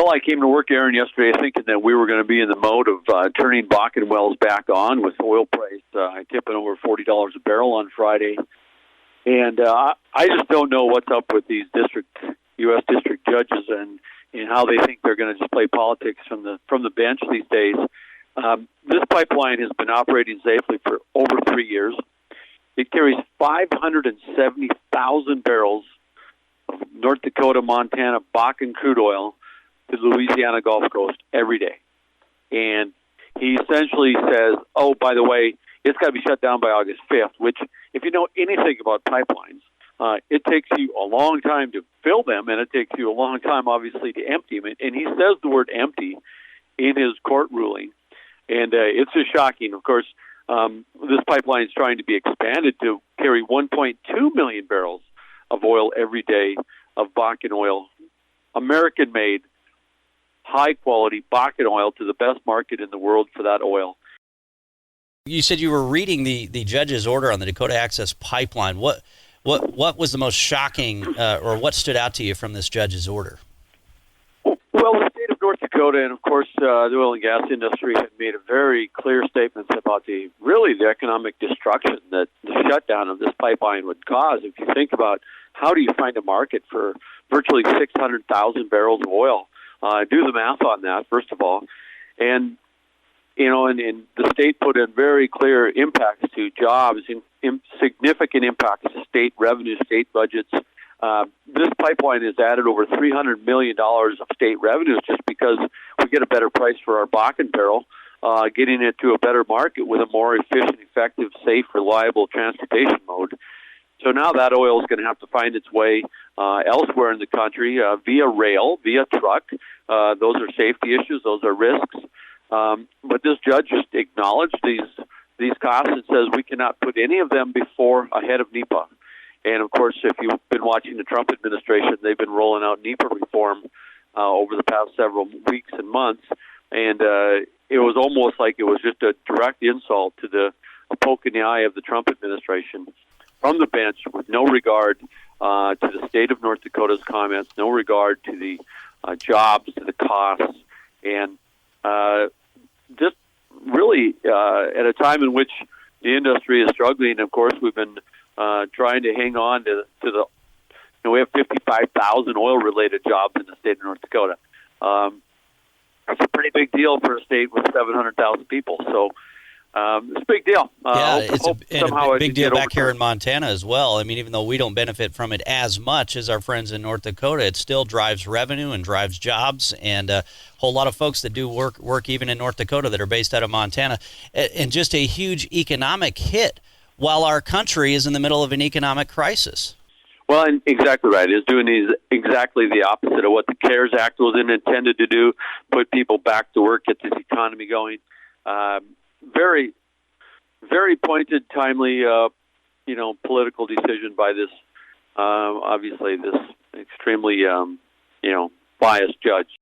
Well, I came to work, Aaron, yesterday thinking that we were going to be in the mode of turning Bakken wells back on with oil price tipping over $40 a barrel on Friday. And I just don't know what's up with these U.S. district judges and how they think they're going to just play politics from the bench these days. This pipeline has been operating safely for over 3 years. It carries 570,000 barrels of North Dakota, Montana, Bakken crude oil to the Louisiana Gulf Coast every day. And he essentially says, oh, by the way, it's got to be shut down by August 5th, which, if you know anything about pipelines, it takes you a long time to fill them, and it takes you a long time, obviously, to empty them. And he says the word empty in his court ruling. And it's just shocking. Of course, this pipeline is trying to be expanded to carry 1.2 million barrels of oil every day of Bakken oil, American-made, high-quality Bakken oil to the best market in the world for that oil. You said you were reading the judge's order on the Dakota Access Pipeline. What was the most shocking or what stood out to you from this judge's order? Well, the state of North Dakota and, of course, the oil and gas industry had made a very clear statements about the economic destruction that the shutdown of this pipeline would cause. If you think about how do you find a market for virtually 600,000 barrels of oil, do the math on that, first of all. And and the state put in very clear impacts to jobs, significant impacts to state revenue, state budgets. This pipeline has added over $300 million of state revenues just because we get a better price for our Bakken barrel, getting it to a better market with a more efficient, effective, safe, reliable transportation mode. So now that oil is going to have to find its way elsewhere in the country via rail, via truck. Those are safety issues. Those are risks. But this judge just acknowledged these costs and says we cannot put any of them ahead of NEPA. And, of course, if you've been watching the Trump administration, they've been rolling out NEPA reform over the past several weeks and months. And it was almost like it was just a direct insult to a poke in the eye of the Trump administration from the bench with no regard to the state of North Dakota's comments, no regard to the jobs, to the costs, and just really at a time in which the industry is struggling. Of course, we've been trying to hang on to the. We have 55,000 oil-related jobs in the state of North Dakota. That's a pretty big deal for a state with 700,000 people. So it's a big deal. It's a big deal back here in Montana as well. I mean, even though we don't benefit from it as much as our friends in North Dakota, it still drives revenue and drives jobs, and a whole lot of folks that do work even in North Dakota that are based out of Montana, and just a huge economic hit while our country is in the middle of an economic crisis. Well, and exactly right. It's doing exactly the opposite of what the CARES Act was intended to do, put people back to work, get this economy going. Very, very pointed, timely, political decision by this, obviously, this extremely, biased judge.